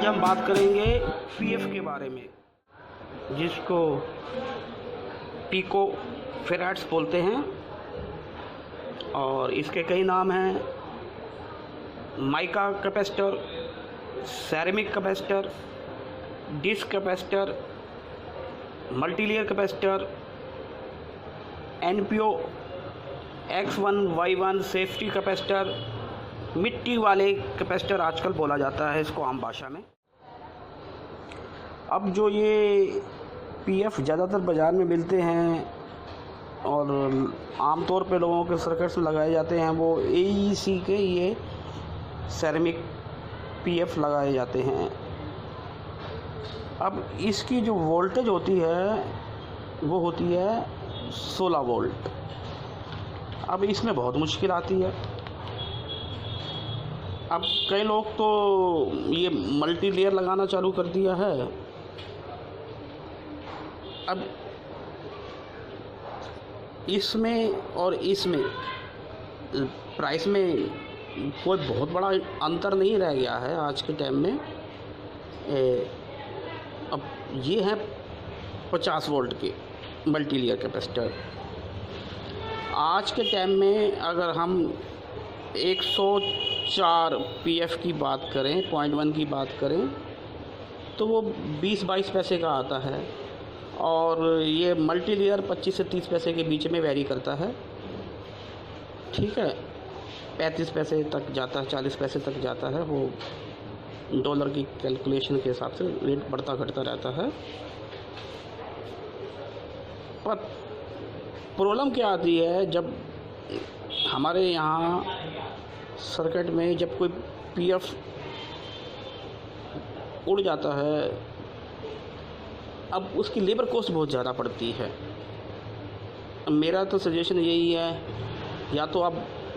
हम बात करेंगे पीएफ के बारे में, जिसको पिको फेराड्स बोलते हैं, और इसके कई नाम हैं। Mica capacitor, ceramic capacitor, disc capacitor, multilayer capacitor, NPO, X1 Y1 safety capacitor, मिट्टी वाले कैपेसिटर आजकल बोला जाता है इसको आम भाषा में। अब जो ये पीएफ ज़्यादातर बाज़ार में मिलते हैं और आमतौर पे लोगों के सर्किट्स में लगाए जाते हैं, वो AEC के ये सेरेमिक पीएफ लगाए जाते हैं। अब इसकी जो वोल्टेज होती है वो होती है 16 वोल्ट। अब इसमें बहुत मुश्किल आती है। अब कई लोग तो ये मल्टी लेयर लगाना चालू कर दिया है। अब इसमें और इसमें प्राइस में कोई बहुत बड़ा अंतर नहीं रह गया है आज के टाइम में। अब ये है 50 वोल्ट के मल्टी लेयर कैपेसिटर। आज के टाइम में अगर हम 104 पीएफ की बात करें, 0.1 की बात करें, तो वो 20-22 पैसे का आता है, और ये मल्टी लेयर 25 से 30 पैसे के बीच में वेरी करता है। ठीक है, 35 पैसे तक जाता है, 40 पैसे तक जाता है। वो डॉलर की कैलकुलेशन के हिसाब से रेट बढ़ता घटता रहता है। पर प्रॉब्लम क्या आती है, जब हमारे यहाँ सर्किट में जब कोई पीएफ उड़ जाता है, अब उसकी लेबर कॉस्ट बहुत ज़्यादा पड़ती है। मेरा तो सजेशन यही है, या तो आप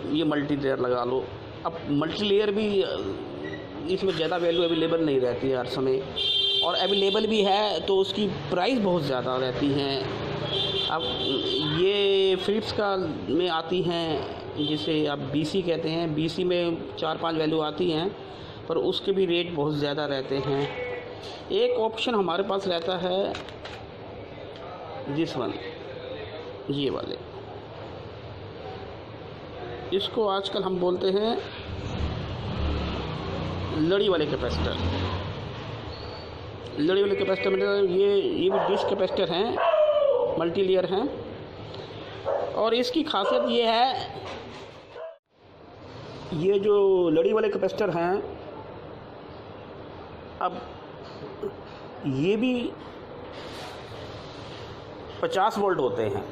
ये मल्टी लेयर लगा लो। अब मल्टी लेयर भी इसमें ज़्यादा वैल्यू अवेलेबल नहीं रहती है हर समय, और अवेलेबल भी है तो उसकी प्राइस बहुत ज़्यादा रहती हैं। अब ये फिलिप्स का में आती हैं, जिसे आप BC कहते हैं। BC में 4-5 वैल्यू आती हैं, पर उसके भी रेट बहुत ज़्यादा रहते हैं। एक ऑप्शन हमारे पास रहता है दिस वन, ये वाले। इसको आजकल हम बोलते हैं लड़ी वाले कैपेसिटर। लड़ी वाले कैपेसिटर मतलब ये भी डिस्क कैपेसिटर हैं, मल्टी लेयर हैं, और इसकी खासियत ये है, ये जो लड़ी वाले कैपेसिटर हैं, अब ये भी 50 वोल्ट होते हैं।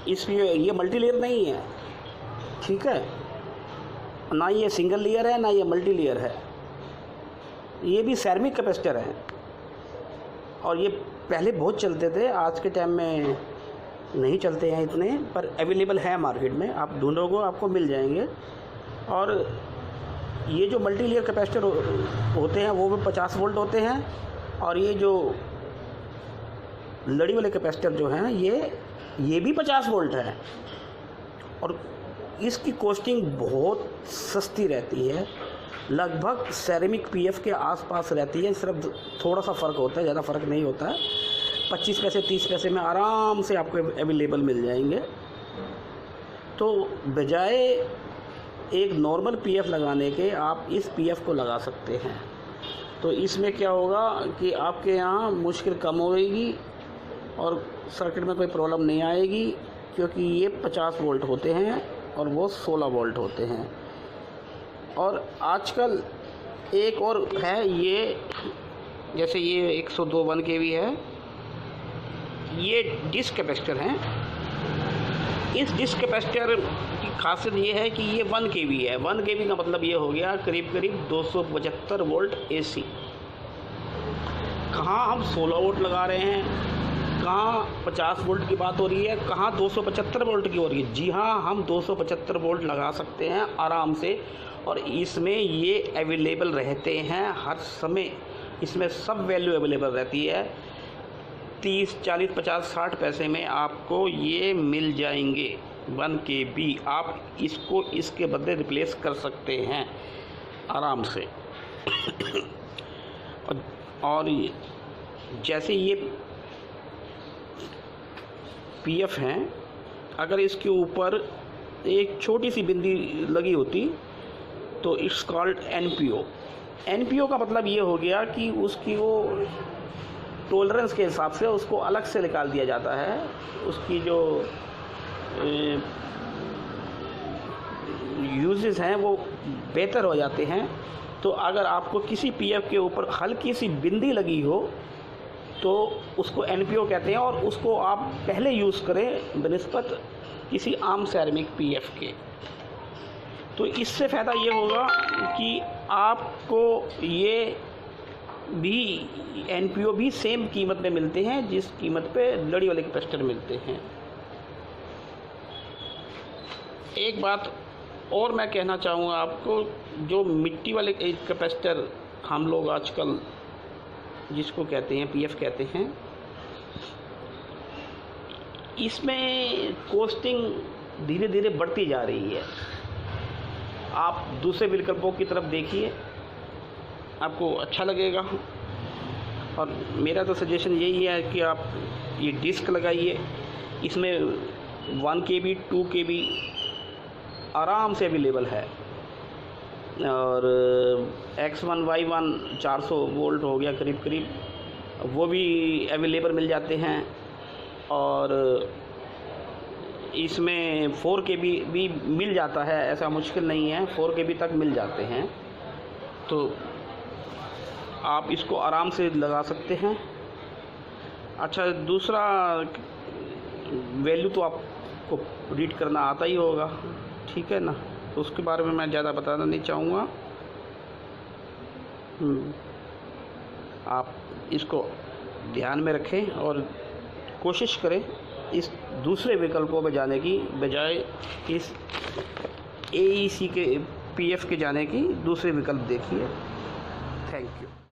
इसलिए ये मल्टी लेयर नहीं है, ठीक है, ना ये सिंगल लेयर है, ना ये मल्टी लेयर है। ये भी सेरेमिक कैपेसिटर है, और ये पहले बहुत चलते थे, आज के टाइम में नहीं चलते हैं इतने, पर अवेलेबल है मार्केट में। आप ढूंढोगे आपको मिल जाएंगे। और ये जो मल्टी लेयर कैपेसिटर होते हैं वो भी 50 वोल्ट होते हैं, और ये जो लड़ी वाले कैपेसिटर जो हैं ये भी 50 वोल्ट है, और इसकी कॉस्टिंग बहुत सस्ती रहती है। लगभग सेरेमिक पीएफ के आसपास रहती है, सिर्फ थोड़ा सा फ़र्क होता है, ज़्यादा फ़र्क नहीं होता है। 25 पैसे 30 पैसे में आराम से आपको अवेलेबल मिल जाएंगे। तो बजाय एक नॉर्मल पीएफ लगाने के आप इस पीएफ को लगा सकते हैं। तो इसमें क्या होगा कि आपके यहाँ मुश्किल कम होगी और सर्किट में कोई प्रॉब्लम नहीं आएगी, क्योंकि ये 50 वोल्ट होते हैं और वो 16 वोल्ट होते हैं। और आजकल एक और है, ये जैसे ये 102 1 kV है, ये डिस्क कैपेसिटर हैं। इस डिस्क कैपेसिटर की खासियत ये है कि ये 1 kV है। 1 kV का मतलब ये हो गया करीब करीब 275 वोल्ट AC। कहाँ हम 16 वोल्ट लगा रहे हैं, कहाँ 50 वोल्ट की बात हो रही है, कहाँ 275 वोल्ट की हो रही है। जी हाँ, हम 275 वोल्ट लगा सकते हैं आराम से, और इसमें ये अवेलेबल रहते हैं हर समय। इसमें सब वैल्यू अवेलेबल रहती है। 30, 40, 50, 60 पैसे में आपको ये मिल जाएंगे 1 kV। आप इसको इसके बदले रिप्लेस कर सकते हैं आराम से। और जैसे ये पीएफ हैं, अगर इसके ऊपर एक छोटी सी बिंदी लगी होती तो इट्स कॉल्ड एनपीओ। एनपीओ का मतलब ये हो गया कि उसकी वो टॉलरेंस के हिसाब से उसको अलग से निकाल दिया जाता है, उसकी जो यूजेस हैं वो बेहतर हो जाते हैं। तो अगर आपको किसी पीएफ के ऊपर हल्की सी बिंदी लगी हो तो उसको एनपीओ कहते हैं, और उसको आप पहले यूज़ करें बनिस्बत किसी आम सेरेमिक पीएफ के। तो इससे फ़ायदा ये होगा कि आपको ये भी एनपीओ भी सेम कीमत में मिलते हैं जिस कीमत पे लड़ी वाले कैपेसिटर मिलते हैं। एक बात और मैं कहना चाहूँगा आपको, जो मिट्टी वाले कैपेसिटर हम लोग आजकल जिसको कहते हैं पीएफ कहते हैं, इसमें कॉस्टिंग धीरे धीरे बढ़ती जा रही है। आप दूसरे विकल्पों की तरफ देखिए, आपको अच्छा लगेगा। और मेरा तो सजेशन यही है कि आप ये डिस्क लगाइए, इसमें 1 KB 2 KB आराम से अवेलेबल है, और X1 Y1 400 वोल्ट हो गया करीब करीब, वो भी अवेलेबल मिल जाते हैं। और इसमें 4 KB भी मिल जाता है, ऐसा मुश्किल नहीं है, 4 KB तक मिल जाते हैं। तो आप इसको आराम से लगा सकते हैं। अच्छा, दूसरा वैल्यू तो आपको रीड करना आता ही होगा, ठीक है ना, तो उसके बारे में मैं ज़्यादा बताना नहीं चाहूँगा। आप इसको ध्यान में रखें और कोशिश करें इस दूसरे विकल्पों में जाने की बजाय इस AEC के पीएफ के जाने की दूसरे विकल्प देखिए। Thank you.